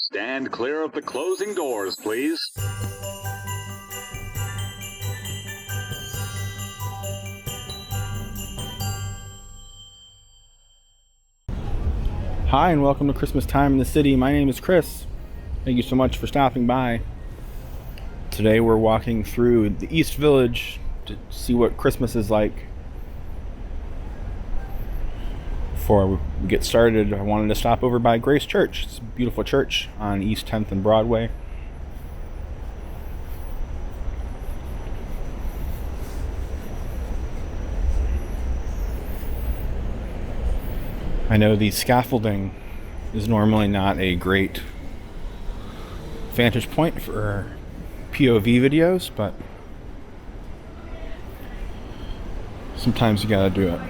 Stand clear of the closing doors, please. Hi, and welcome to Christmas Time in the City. My name is Chris. Thank you so much for stopping by. Today we're walking through the East Village to see what Christmas is like. Before we get started, I wanted to stop over by Grace Church. It's a beautiful church on East 10th and Broadway. I know the scaffolding is normally not a great vantage point for POV videos, but sometimes you gotta do it.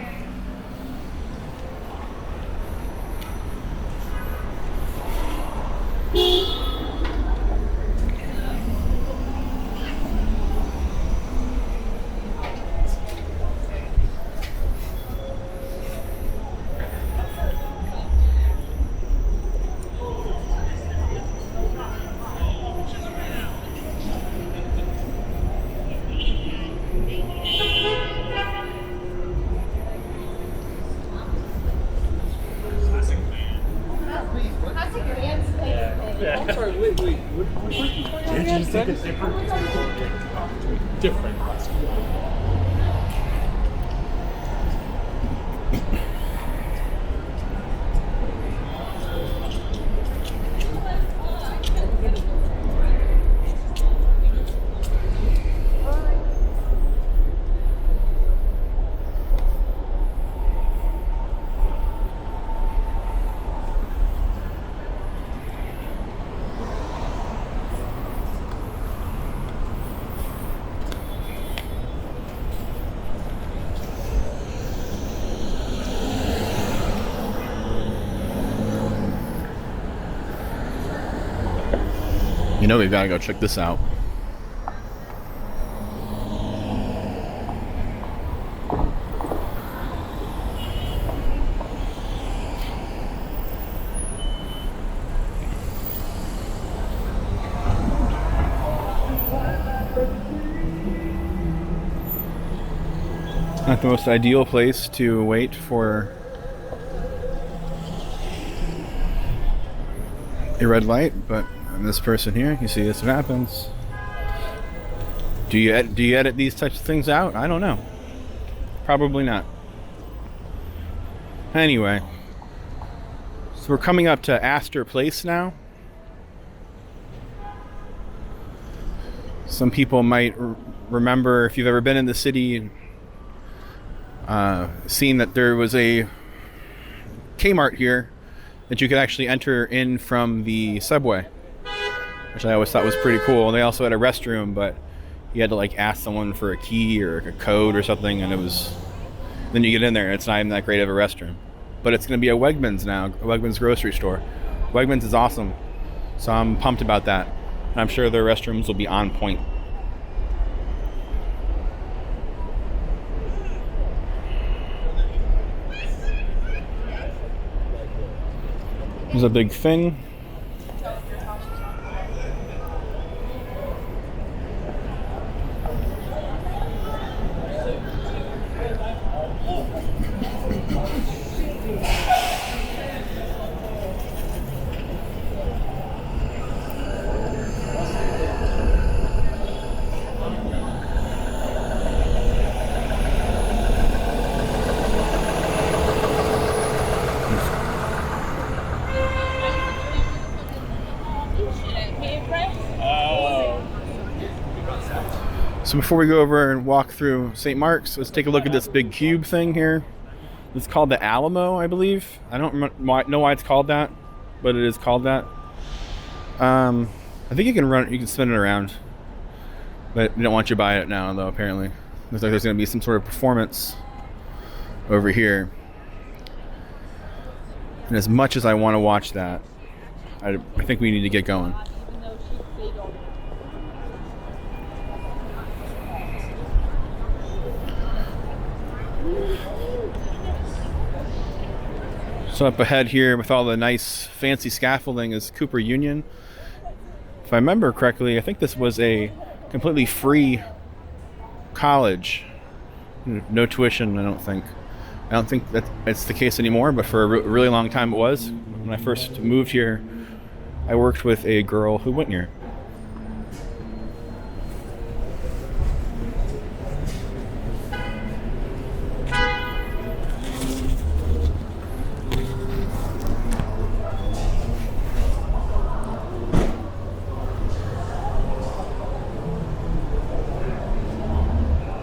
Different. You know we've got to go check this out. Not the most ideal place to wait for a red light, but this person here, you see this happens. Do you edit these types of things out? I don't know. Probably not. Anyway, so we're coming up to Astor Place now. Some people might remember, if you've ever been in the city, seen that there was a Kmart here that you could actually enter in from the subway, which I always thought was pretty cool. They also had a restroom, but you had to like ask someone for a key or a code or something, and then you get in there and it's not even that great of a restroom. But it's going to be a Wegmans now, a Wegmans grocery store. Wegmans is awesome, so I'm pumped about that. And I'm sure their restrooms will be on point. There's a big thing. So before we go over and walk through St. Mark's, let's take a look at this big cube thing here. It's called the Alamo, I believe. I don't know why it's called that, but it is called that. I think you can spin it around, but we don't want you to buy it now, though. Apparently, looks like there's going to be some sort of performance over here. And as much as I want to watch that, I think we need to get going. So up ahead here with all the nice fancy scaffolding is Cooper Union. If I remember correctly, I think this was a completely free college. No tuition, I don't think. I don't think that it's the case anymore, but for a really long time it was. When I first moved here, I worked with a girl who went here.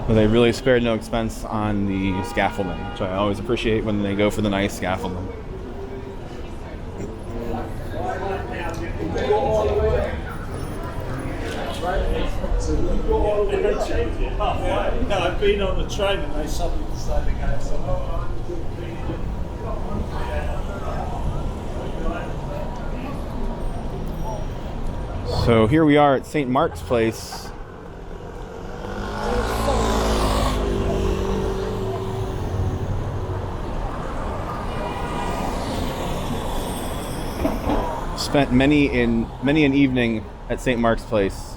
But they really spared no expense on the scaffolding, which I always appreciate when they go for the nice scaffolding. No, I've been on the train and they suddenly decided to go. So here we are at St. Mark's Place. Spent many an evening at St. Mark's Place.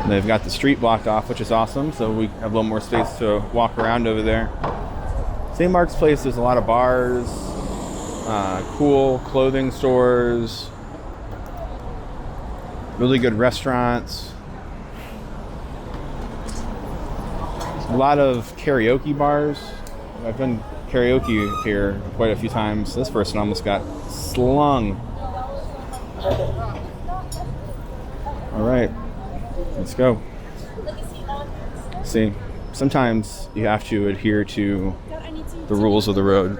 And they've got the street blocked off, which is awesome, so we have a little more space to walk around over there. St. Mark's Place, there's a lot of bars, cool clothing stores, really good restaurants. A lot of karaoke bars. I've done karaoke here quite a few times. This person almost got slung. All right, let's go. See, sometimes you have to adhere to the rules of the road.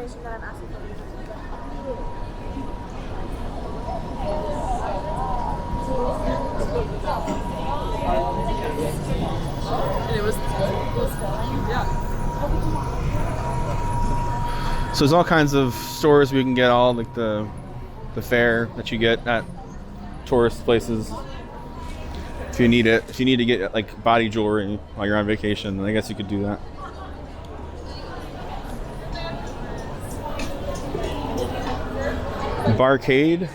So there's all kinds of stores we can get all like the fare that you get at tourist places. If you need it, if you need to get like body jewelry while you're on vacation, then I guess you could do that. Barcade.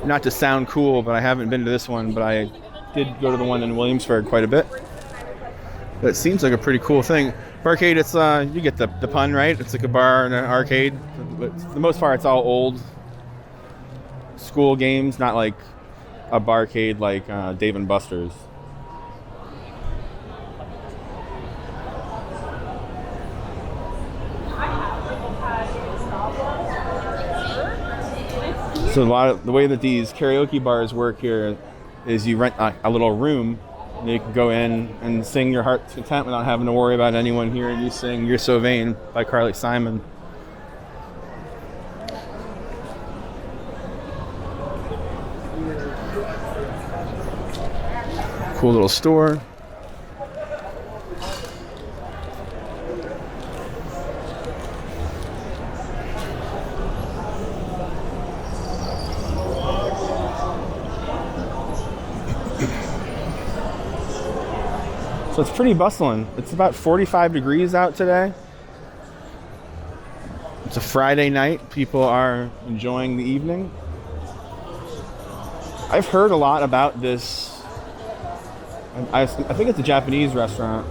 Not to sound cool, but I haven't been to this one, but I did go to the one in Williamsburg quite a bit. It seems like a pretty cool thing. Barcade, it's you get the pun, right? It's like a bar and an arcade. But for the most part, it's all old school games, not like a barcade like Dave and Buster's. So the way that these karaoke bars work here is you rent a little room. You can go in and sing your heart's content without having to worry about anyone here. And you sing "You're So Vain" by Carly Simon. Cool little store. So it's pretty bustling. It's about 45 degrees out today. It's a Friday night. People are enjoying the evening. I've heard a lot about this. I think it's a Japanese restaurant,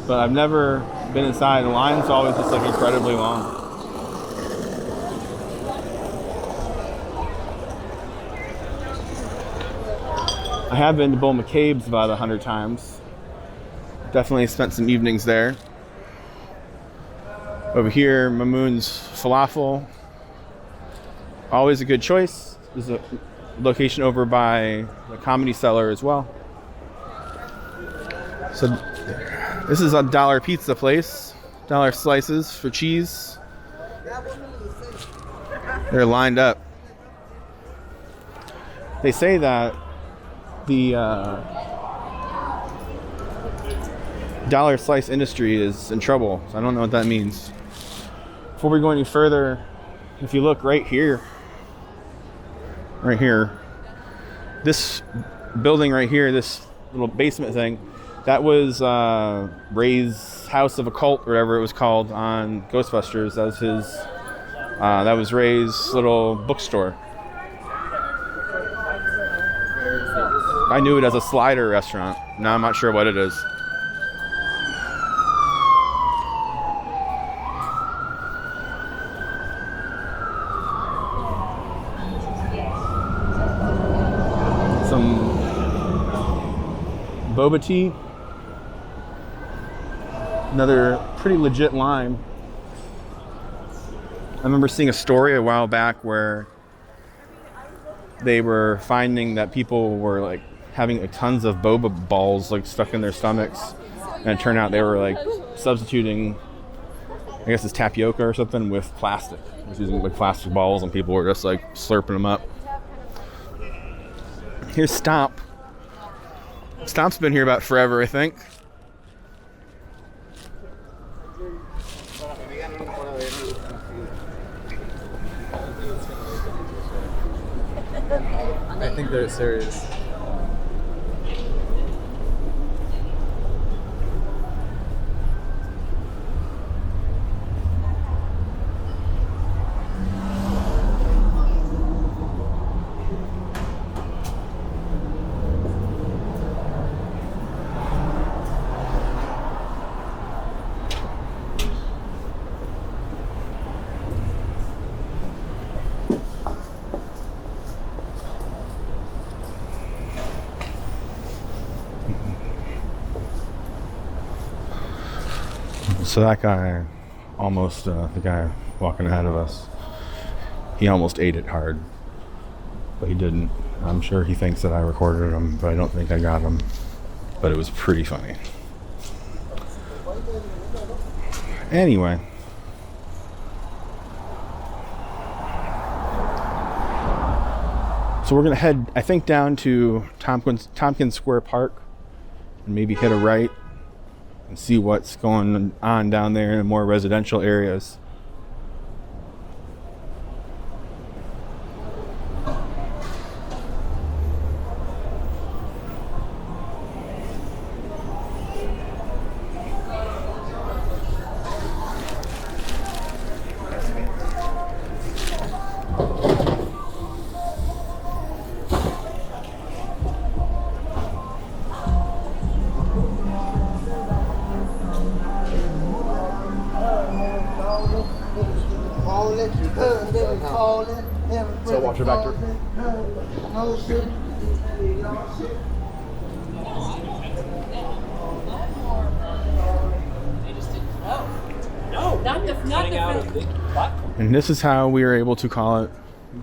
but I've never been inside. The line's always just like incredibly long. I have been to Bull McCabe's about 100 times. Definitely spent some evenings there. Over here, Mamoon's Falafel. Always a good choice. There's a location over by the Comedy Cellar as well. So this is a Dollar Pizza place. $1 slices for cheese. They're lined up. They say that the dollar slice industry is in trouble. So I don't know what that means. Before we go any further, if you look right here, this building right here, this little basement thing, that was Ray's House of Occult, or whatever it was called on Ghostbusters. That was his. That was Ray's little bookstore. I knew it as a slider restaurant. Now I'm not sure what it is. Some boba tea. Another pretty legit lime. I remember seeing a story a while back where they were finding that people were like having like tons of boba balls like stuck in their stomachs, and it turned out they were like substituting, I guess it's tapioca or something, with plastic. Just using like plastic balls, and people were just like slurping them up. Here's Stomp. Stomp's been here about forever, I think. I think they're serious. So that guy, almost, the guy walking ahead of us, he almost ate it hard, but he didn't. I'm sure he thinks that I recorded him, but I don't think I got him. But it was pretty funny. Anyway. So we're going to head, I think, down to Tompkins Square Park and maybe hit a right and see what's going on down there in more residential areas. So watch your back door. And this is how we were able to call it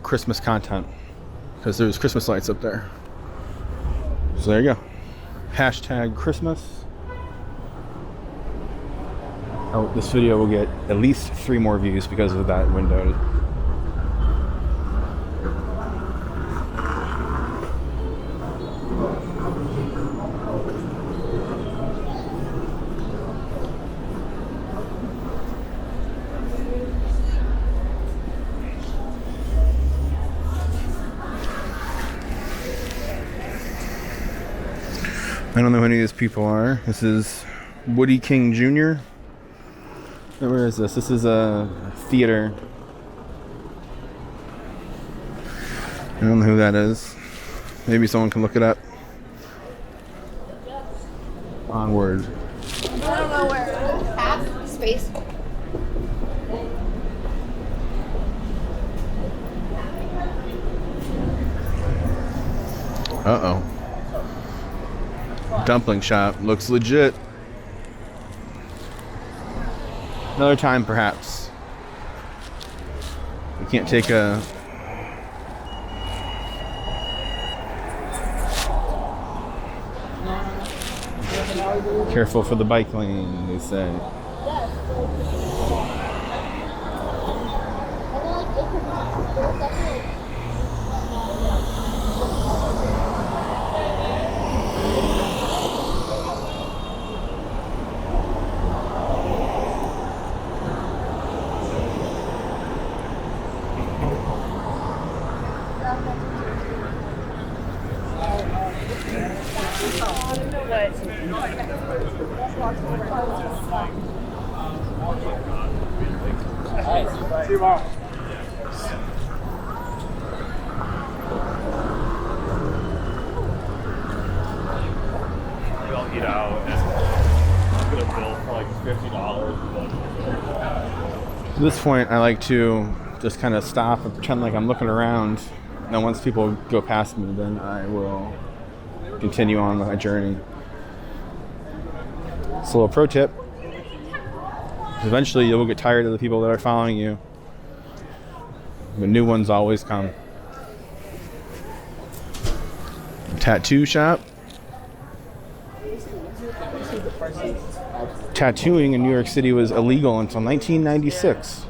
Christmas content, because there's Christmas lights up there. So there you go. Hashtag Christmas. Oh, this video will get at least 3 more views because of that window. I don't know who any of these people are. This is Woody King Jr. Where is this? This is a theater. I don't know who that is. Maybe someone can look it up. Onward. I don't know where. Half space. Uh-oh. Dumpling shop. Looks legit. Another time, perhaps. We can't take a... Careful for the bike lane, they say. See you tomorrow. I'll eat out and I'm gonna bill for like $50. At this point, I like to just kind of stop and pretend like I'm looking around. And once people go past me, then I will continue on my journey. It's a little pro tip. Eventually, you'll get tired of the people that are following you. But new ones always come. Tattoo shop. Tattooing in New York City was illegal until 1996.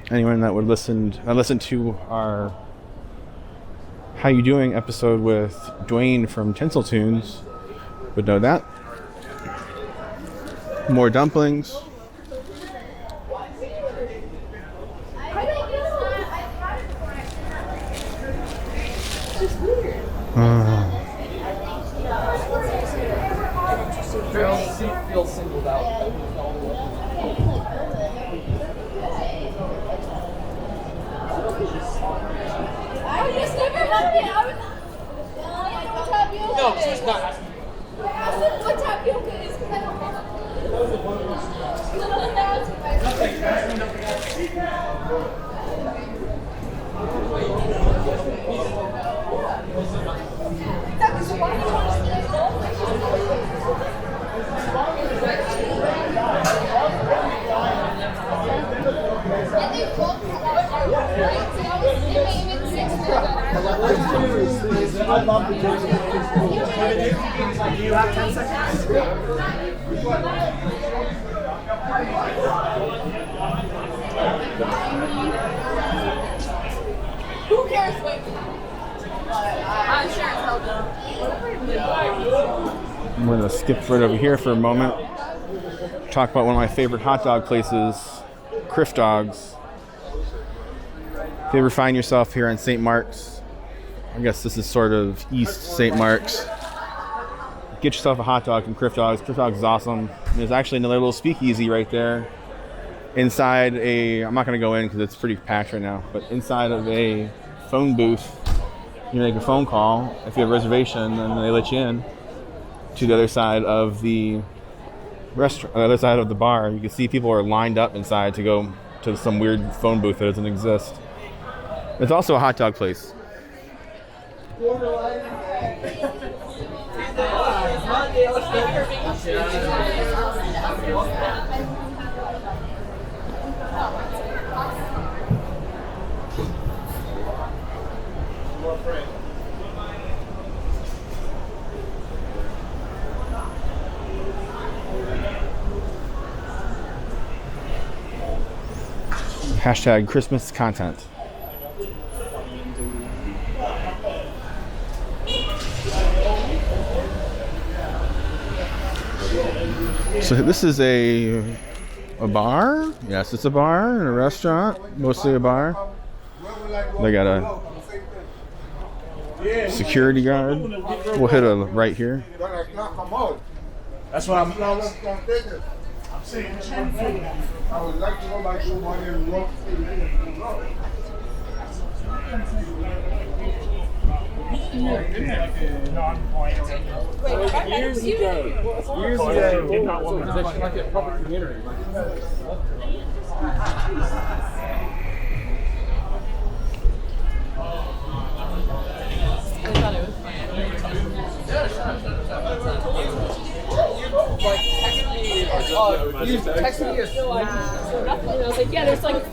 Anyone that would listen to our How You Doing episode with Dwayne from Tinsel Tunes would know that. More dumplings. Feels singled out. I just never had it. Tapioca. No, she's not. Ask them what tapioca is because I don't know. I love the Do you have 10 seconds? Who cares what? I'm sure it's held up. I'm going to skip right over here for a moment. Talk about one of my favorite hot dog places, Criff Dogs. If you ever find yourself here in St. Mark's, I guess this is sort of East St. Mark's, get yourself a hot dog from Criff Dogs. Criff Dogs is awesome. There's actually another little speakeasy right there inside I'm not going to go in because it's pretty packed right now, but inside of a phone booth, you make a phone call. If you have a reservation, then they let you in to the other side of the restaurant, the other side of the bar. You can see people are lined up inside to go to some weird phone booth that doesn't exist. It's also a hot dog place. Hashtag Christmas content. So this is a bar? Yes, it's a bar and a restaurant, mostly a bar. They got a security guard. We'll hit a right here. That's what I'm saying. I would like to go back to one in Rock. Years ago. Did not want to Like a public community. You texted me a I was like, yeah, there's like,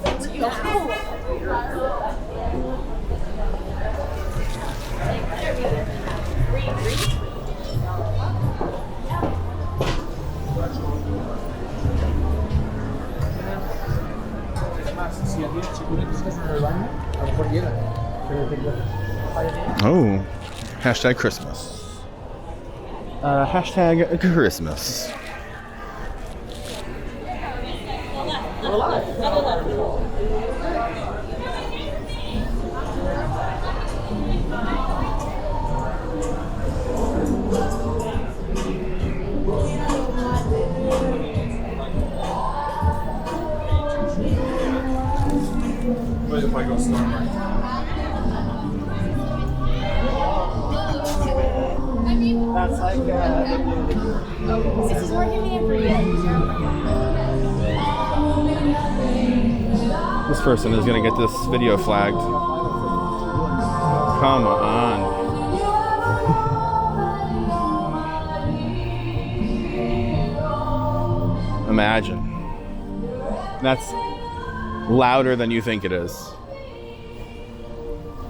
Oh, hashtag Christmas. Hashtag Christmas. if I go Starbucks. That's like This is working me in for you. This person is gonna get this video flagged. Come on. Imagine. That's louder than you think it is.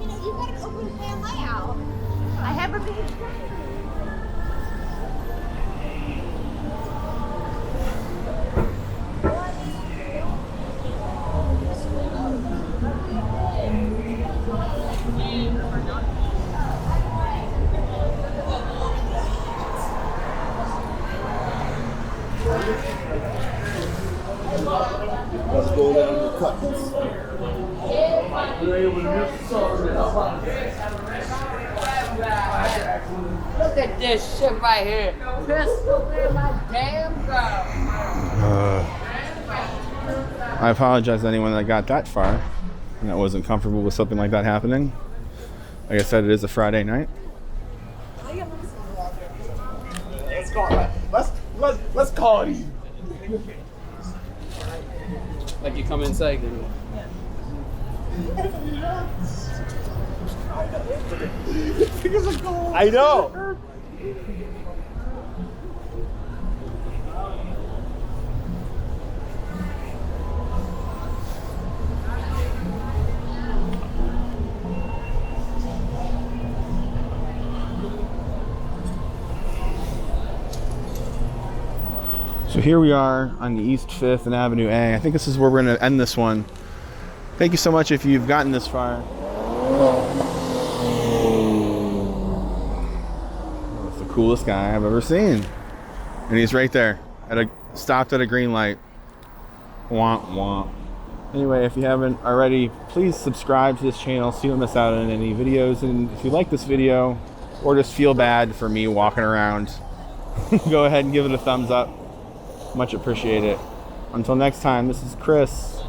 You know, you've got an open plan layout. I have a big Let's go down the cuts. Look at this shit right here. Pistol in my damn girl. I apologize to anyone that got that far and that wasn't comfortable with something like that happening. Like I said, it is a Friday night. Let's call it even. Like you come inside and I know. So here we are on the East 5th and Avenue A. I think this is where we're going to end this one. Thank you so much if you've gotten this far. That's the coolest guy I've ever seen. And he's right there, stopped at a green light. Womp womp. Anyway, if you haven't already, please subscribe to this channel so you don't miss out on any videos. And if you like this video, or just feel bad for me walking around, go ahead and give it a thumbs up. Much appreciate it. Until next time, this is Chris.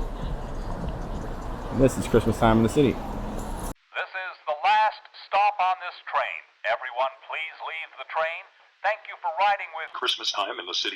This is Christmas Time in the City. This is the last stop on this train. Everyone, please leave the train. Thank you for riding with Christmas Time in the City.